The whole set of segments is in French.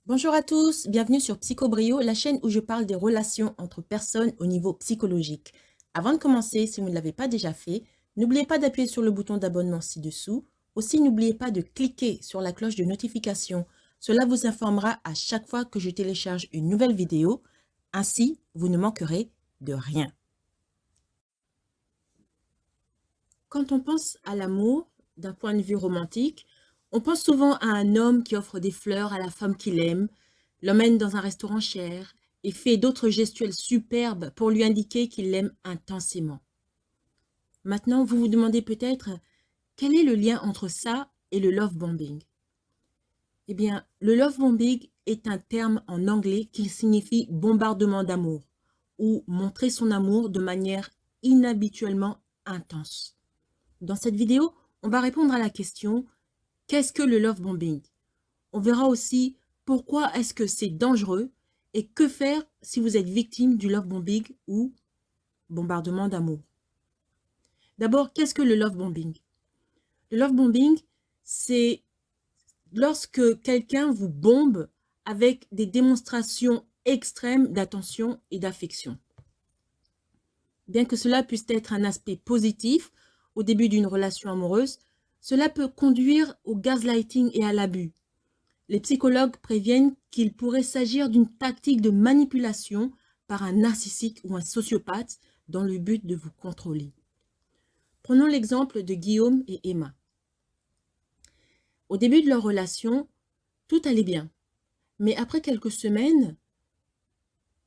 Bonjour à tous, bienvenue sur Psychobrio, la chaîne où je parle des relations entre personnes au niveau psychologique. Avant de commencer, si vous ne l'avez pas déjà fait, n'oubliez pas d'appuyer sur le bouton d'abonnement ci-dessous. Aussi, n'oubliez pas de cliquer sur la cloche de notification. Cela vous informera à chaque fois que je télécharge une nouvelle vidéo. Ainsi, vous ne manquerez de rien. Quand on pense à l'amour, d'un point de vue romantique, on pense souvent à un homme qui offre des fleurs à la femme qu'il aime, l'emmène dans un restaurant cher et fait d'autres gestuels superbes pour lui indiquer qu'il l'aime intensément. Maintenant, vous vous demandez peut-être quel est le lien entre ça et le love bombing. Eh bien, le love bombing est un terme en anglais qui signifie bombardement d'amour ou montrer son amour de manière inhabituellement intense. Dans cette vidéo, on va répondre à la question « Qu'est-ce que le love bombing ?» On verra aussi pourquoi est-ce que c'est dangereux et que faire si vous êtes victime du love bombing ou bombardement d'amour. D'abord, qu'est-ce que le love bombing? Le love bombing, c'est lorsque quelqu'un vous bombe avec des démonstrations extrêmes d'attention et d'affection. Bien que cela puisse être un aspect positif au début d'une relation amoureuse, cela peut conduire au gaslighting et à l'abus. Les psychologues préviennent qu'il pourrait s'agir d'une tactique de manipulation par un narcissique ou un sociopathe dans le but de vous contrôler. Prenons l'exemple de Guillaume et Emma. Au début de leur relation, tout allait bien. Mais après quelques semaines,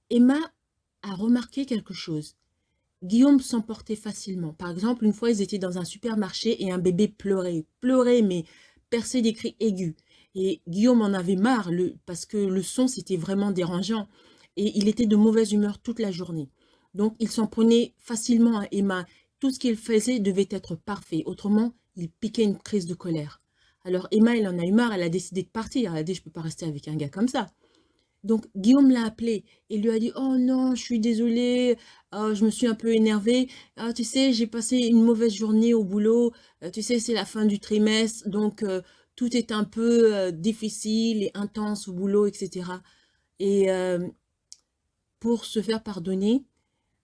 Emma a remarqué quelque chose. Guillaume s'emportait facilement. Par exemple, une fois, ils étaient dans un supermarché et un bébé pleurait. Pleurait, mais perçait des cris aigus. Et Guillaume en avait marre parce que le son, c'était vraiment dérangeant. Et il était de mauvaise humeur toute la journée. Donc, il s'en prenait facilement à Emma. Tout ce qu'il faisait devait être parfait. Autrement, il piquait une crise de colère. Alors, Emma, elle en a eu marre. Elle a décidé de partir. Elle a dit, je ne peux pas rester avec un gars comme ça. Donc, Guillaume l'a appelé et lui a dit « Oh non, je suis désolée, je me suis un peu énervée. Tu sais, j'ai passé une mauvaise journée au boulot. Tu sais, c'est la fin du trimestre, donc tout est un peu difficile et intense au boulot, etc. » Et pour se faire pardonner,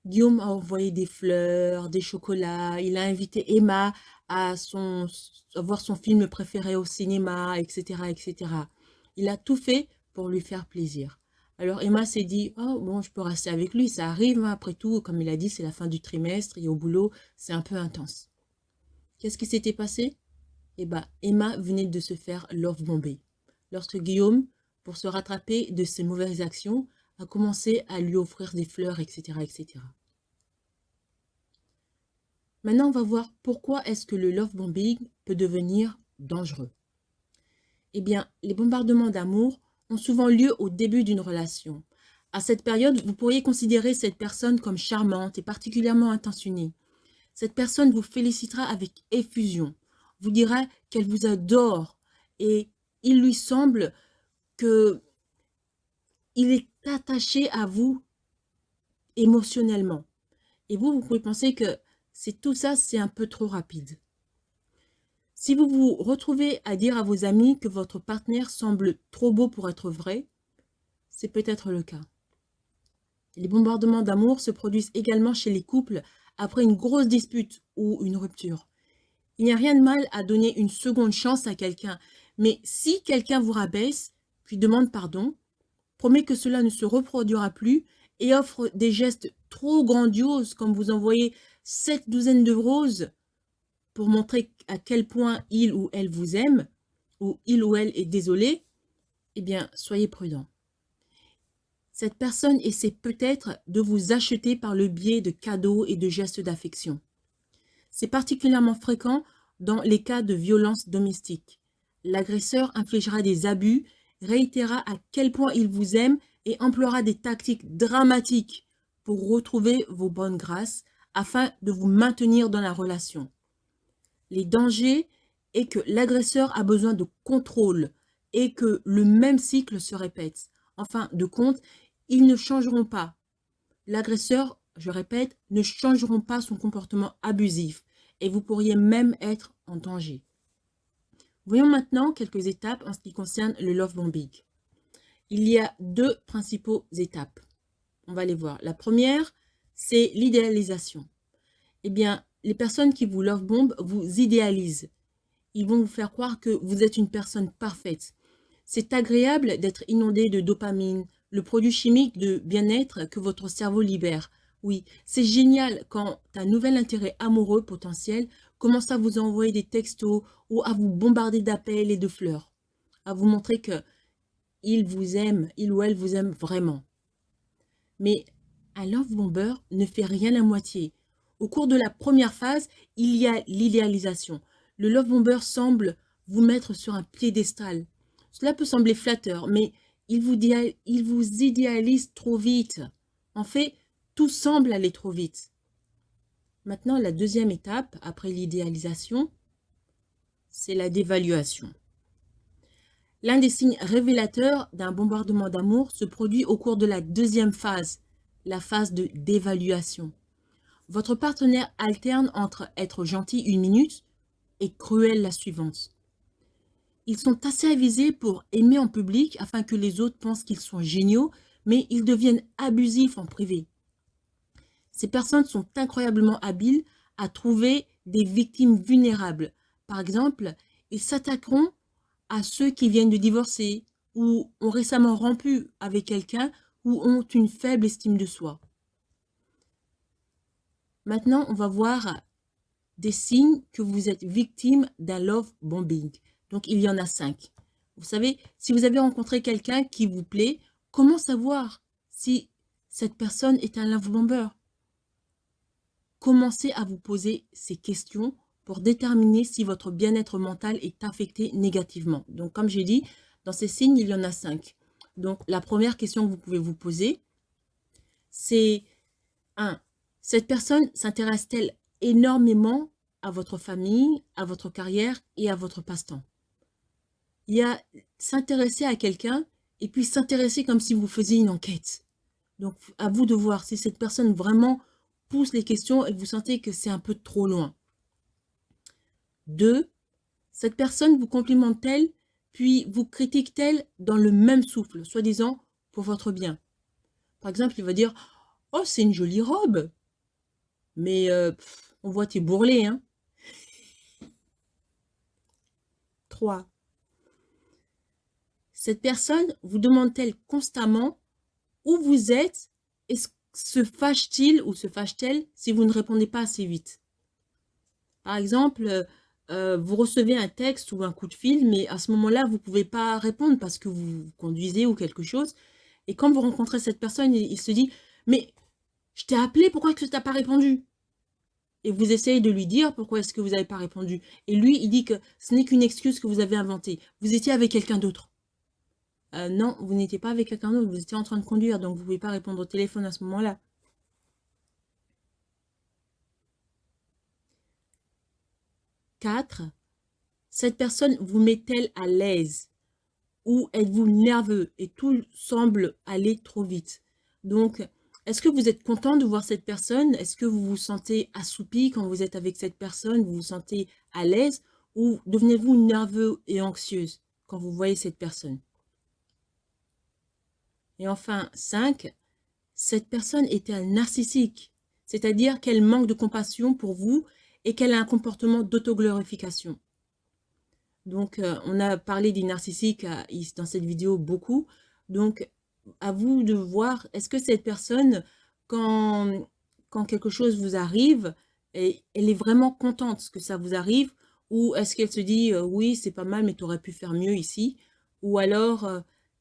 Guillaume a envoyé des fleurs, des chocolats. Il a invité Emma à voir son film préféré au cinéma, etc., etc. Il a tout fait pour lui faire plaisir. Alors Emma s'est dit, oh bon, je peux rester avec lui, ça arrive, hein, après tout, comme il a dit, c'est la fin du trimestre et au boulot, c'est un peu intense. Qu'est-ce qui s'était passé? Eh bien, Emma venait de se faire love bomber. Lorsque Guillaume, pour se rattraper de ses mauvaises actions, a commencé à lui offrir des fleurs, etc., etc. Maintenant, on va voir pourquoi est-ce que le love bombing peut devenir dangereux. Eh bien, les bombardements d'amour ont souvent lieu au début d'une relation. À cette période, vous pourriez considérer cette personne comme charmante et particulièrement intentionnée. Cette personne vous félicitera avec effusion, vous dira qu'elle vous adore et il lui semble qu'il est attaché à vous émotionnellement. Et vous pouvez penser que tout ça, c'est un peu trop rapide. Si vous vous retrouvez à dire à vos amis que votre partenaire semble trop beau pour être vrai, c'est peut-être le cas. Les bombardements d'amour se produisent également chez les couples après une grosse dispute ou une rupture. Il n'y a rien de mal à donner une seconde chance à quelqu'un, mais si quelqu'un vous rabaisse, puis demande pardon, promet que cela ne se reproduira plus et offre des gestes trop grandioses comme vous envoyer 7 douzaines de roses pour montrer à quel point il ou elle vous aime, ou il ou elle est désolé, eh bien, soyez prudent. Cette personne essaie peut-être de vous acheter par le biais de cadeaux et de gestes d'affection. C'est particulièrement fréquent dans les cas de violence domestique. L'agresseur infligera des abus, réitérera à quel point il vous aime et emploiera des tactiques dramatiques pour retrouver vos bonnes grâces afin de vous maintenir dans la relation. Les dangers est que l'agresseur a besoin de contrôle et que le même cycle se répète. En fin de compte, ils ne changeront pas. L'agresseur, je répète, ne changeront pas son comportement abusif et vous pourriez même être en danger. Voyons maintenant quelques étapes en ce qui concerne le love bombing. Il y a deux principaux étapes. On va les voir. La première, c'est l'idéalisation. Eh bien, les personnes qui vous love bomb vous idéalisent. Ils vont vous faire croire que vous êtes une personne parfaite. C'est agréable d'être inondé de dopamine, le produit chimique de bien-être que votre cerveau libère. Oui, c'est génial quand un nouvel intérêt amoureux potentiel commence à vous envoyer des textos ou à vous bombarder d'appels et de fleurs, à vous montrer que il vous aime, il ou elle vous aime vraiment. Mais un love bomber ne fait rien à moitié. Au cours de la première phase, il y a l'idéalisation. Le love bomber semble vous mettre sur un piédestal. Cela peut sembler flatteur, mais il vous idéalise trop vite. En fait, tout semble aller trop vite. Maintenant, la deuxième étape, après l'idéalisation, c'est la dévaluation. L'un des signes révélateurs d'un bombardement d'amour se produit au cours de la deuxième phase, la phase de dévaluation. Votre partenaire alterne entre être gentil une minute et cruel la suivante. Ils sont assez avisés pour aimer en public afin que les autres pensent qu'ils sont géniaux, mais ils deviennent abusifs en privé. Ces personnes sont incroyablement habiles à trouver des victimes vulnérables. Par exemple, ils s'attaqueront à ceux qui viennent de divorcer ou ont récemment rompu avec quelqu'un ou ont une faible estime de soi. Maintenant, on va voir des signes que vous êtes victime d'un love bombing. Donc, il y en a 5. Vous savez, si vous avez rencontré quelqu'un qui vous plaît, comment savoir si cette personne est un love bomber? Commencez à vous poser ces questions pour déterminer si votre bien-être mental est affecté négativement. Donc, comme j'ai dit, dans ces signes, il y en a 5. Donc, la première question que vous pouvez vous poser, c'est 1. Cette personne s'intéresse-t-elle énormément à votre famille, à votre carrière et à votre passe-temps? Il y a s'intéresser à quelqu'un et puis s'intéresser comme si vous faisiez une enquête. Donc, à vous de voir si cette personne vraiment pousse les questions et que vous sentez que c'est un peu trop loin. 2. Cette personne vous complimente-t-elle, puis vous critique-t-elle dans le même souffle, soi-disant pour votre bien? Par exemple, il va dire « Oh, c'est une jolie robe, mais on voit tes bourrelets, hein ?» 3. Cette personne vous demande-t-elle constamment où vous êtes et se fâche-t-il ou se fâche-t-elle si vous ne répondez pas assez vite? Par exemple, vous recevez un texte ou un coup de fil, mais à ce moment-là, vous ne pouvez pas répondre parce que vous conduisez ou quelque chose. Et quand vous rencontrez cette personne, il se dit « Mais je t'ai appelé, pourquoi est-ce que tu n'as pas répondu ?» Et vous essayez de lui dire pourquoi est-ce que vous n'avez pas répondu. Et lui, il dit que ce n'est qu'une excuse que vous avez inventée. Vous étiez avec quelqu'un d'autre. Non, vous n'étiez pas avec quelqu'un d'autre, vous étiez en train de conduire, donc vous ne pouvez pas répondre au téléphone à ce moment-là. 4. Cette personne vous met-elle à l'aise ou êtes-vous nerveux et tout semble aller trop vite? Donc, est-ce que vous êtes content de voir cette personne? Est-ce que vous vous sentez assoupi quand vous êtes avec cette personne? Vous vous sentez à l'aise? Ou devenez-vous nerveux et anxieuse quand vous voyez cette personne? Et enfin, 5. Cette personne est-elle narcissique? C'est-à-dire qu'elle manque de compassion pour vous et qu'elle a un comportement d'autoglorification. Donc, on a parlé des narcissiques dans cette vidéo beaucoup. Donc, à vous de voir, est-ce que cette personne, quand quelque chose vous arrive, elle est vraiment contente que ça vous arrive, ou est-ce qu'elle se dit, oui, c'est pas mal, mais tu aurais pu faire mieux ici, ou alors,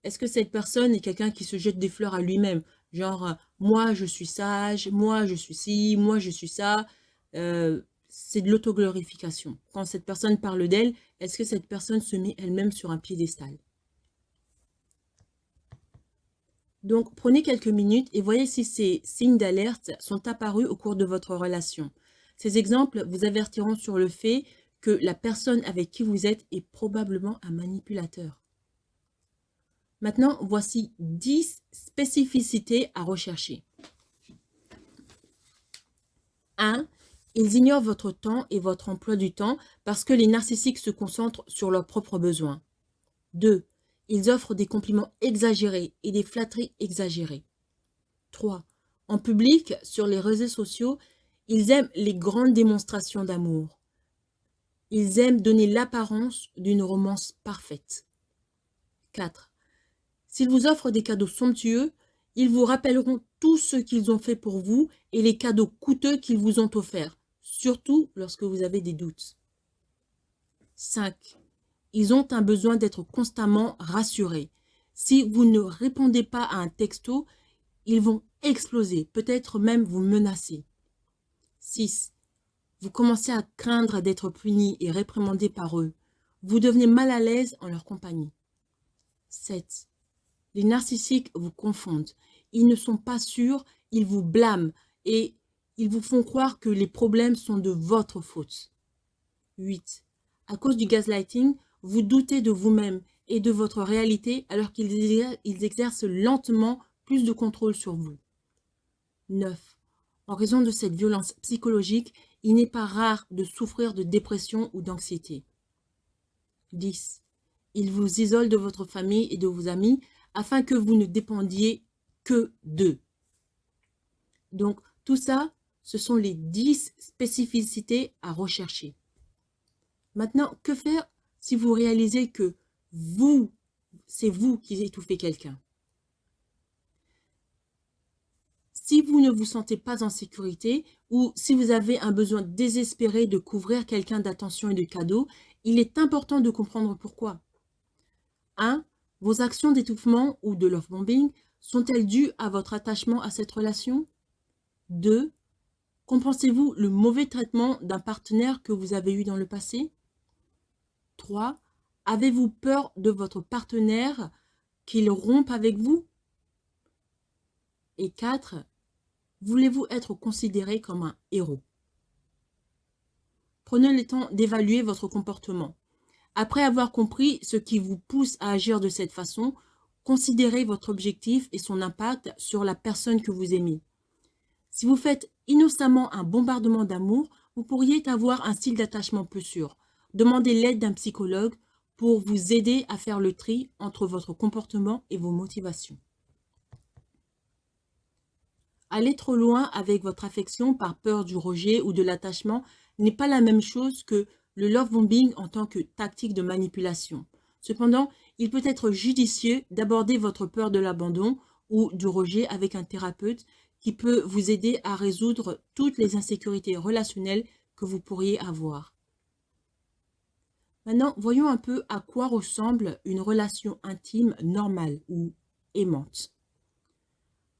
est-ce que cette personne est quelqu'un qui se jette des fleurs à lui-même, genre, moi je suis sage, moi je suis ci, moi je suis ça, c'est de l'autoglorification. Quand cette personne parle d'elle, est-ce que cette personne se met elle-même sur un piédestal? Donc, prenez quelques minutes et voyez si ces signes d'alerte sont apparus au cours de votre relation. Ces exemples vous avertiront sur le fait que la personne avec qui vous êtes est probablement un manipulateur. Maintenant, voici 10 spécificités à rechercher. 1. Ils ignorent votre temps et votre emploi du temps parce que les narcissiques se concentrent sur leurs propres besoins. 2. Ils offrent des compliments exagérés et des flatteries exagérées. 3. En public, sur les réseaux sociaux, ils aiment les grandes démonstrations d'amour. Ils aiment donner l'apparence d'une romance parfaite. 4. S'ils vous offrent des cadeaux somptueux, ils vous rappelleront tout ce qu'ils ont fait pour vous et les cadeaux coûteux qu'ils vous ont offerts, surtout lorsque vous avez des doutes. 5. Ils ont un besoin d'être constamment rassurés. Si vous ne répondez pas à un texto, ils vont exploser, peut-être même vous menacer. 6. Vous commencez à craindre d'être puni et réprimandé par eux. Vous devenez mal à l'aise en leur compagnie. 7. Les narcissiques vous confondent. Ils ne sont pas sûrs, ils vous blâment et ils vous font croire que les problèmes sont de votre faute. 8. À cause du gaslighting, vous doutez de vous-même et de votre réalité alors qu'ils exercent lentement plus de contrôle sur vous. 9. En raison de cette violence psychologique, il n'est pas rare de souffrir de dépression ou d'anxiété. 10. Ils vous isolent de votre famille et de vos amis afin que vous ne dépendiez que d'eux. Donc, tout ça, ce sont les 10 spécificités à rechercher. Maintenant, que faire si vous réalisez que c'est vous qui étouffez quelqu'un? Si vous ne vous sentez pas en sécurité ou si vous avez un besoin désespéré de couvrir quelqu'un d'attention et de cadeaux, il est important de comprendre pourquoi. 1. Vos actions d'étouffement ou de lovebombing sont-elles dues à votre attachement à cette relation? 2. Compensez-vous le mauvais traitement d'un partenaire que vous avez eu dans le passé? 3. Avez-vous peur de votre partenaire qu'il rompe avec vous? Et 4. Voulez-vous être considéré comme un héros? Prenez le temps d'évaluer votre comportement. Après avoir compris ce qui vous pousse à agir de cette façon, considérez votre objectif et son impact sur la personne que vous aimez. Si vous faites innocemment un bombardement d'amour, vous pourriez avoir un style d'attachement peu sûr. Demandez l'aide d'un psychologue pour vous aider à faire le tri entre votre comportement et vos motivations. Aller trop loin avec votre affection par peur du rejet ou de l'attachement n'est pas la même chose que le love bombing en tant que tactique de manipulation. Cependant, il peut être judicieux d'aborder votre peur de l'abandon ou du rejet avec un thérapeute qui peut vous aider à résoudre toutes les insécurités relationnelles que vous pourriez avoir. Maintenant, voyons un peu à quoi ressemble une relation intime normale ou aimante.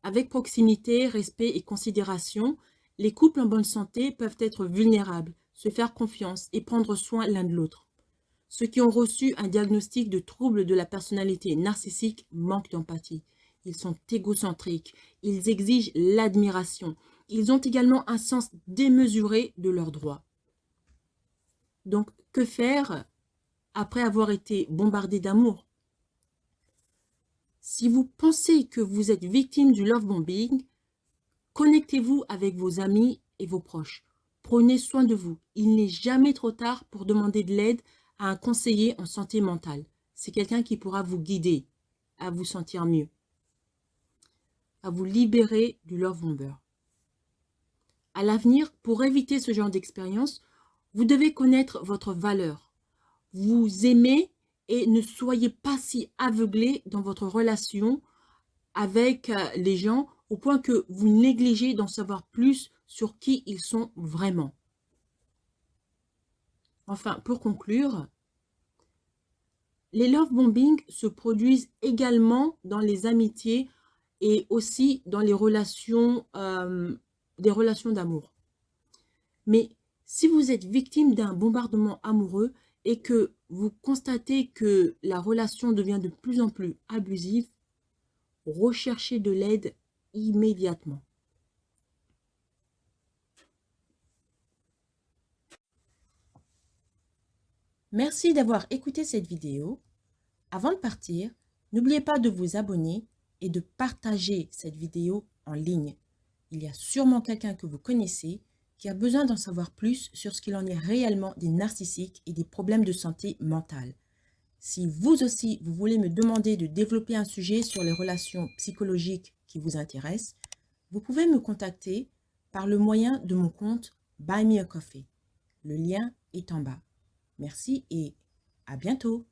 Avec proximité, respect et considération, les couples en bonne santé peuvent être vulnérables, se faire confiance et prendre soin l'un de l'autre. Ceux qui ont reçu un diagnostic de trouble de la personnalité narcissique manquent d'empathie. Ils sont égocentriques, ils exigent l'admiration. Ils ont également un sens démesuré de leurs droits. Donc, que faire après avoir été bombardé d'amour? Si vous pensez que vous êtes victime du love bombing, connectez-vous avec vos amis et vos proches. Prenez soin de vous. Il n'est jamais trop tard pour demander de l'aide à un conseiller en santé mentale. C'est quelqu'un qui pourra vous guider à vous sentir mieux, à vous libérer du love bomber. À l'avenir, pour éviter ce genre d'expérience, vous devez connaître votre valeur. Vous aimez et ne soyez pas si aveuglé dans votre relation avec les gens au point que vous négligez d'en savoir plus sur qui ils sont vraiment. Enfin, pour conclure, les love bombing se produisent également dans les amitiés et aussi dans les relations, des relations d'amour. Mais si vous êtes victime d'un bombardement amoureux et que vous constatez que la relation devient de plus en plus abusive, recherchez de l'aide immédiatement. Merci d'avoir écouté cette vidéo. Avant de partir, n'oubliez pas de vous abonner et de partager cette vidéo en ligne. Il y a sûrement quelqu'un que vous connaissez qui a besoin d'en savoir plus sur ce qu'il en est réellement des narcissiques et des problèmes de santé mentale. Si vous aussi, vous voulez me demander de développer un sujet sur les relations psychologiques qui vous intéressent, vous pouvez me contacter par le moyen de mon compte Buy Me a Coffee. Le lien est en bas. Merci et à bientôt.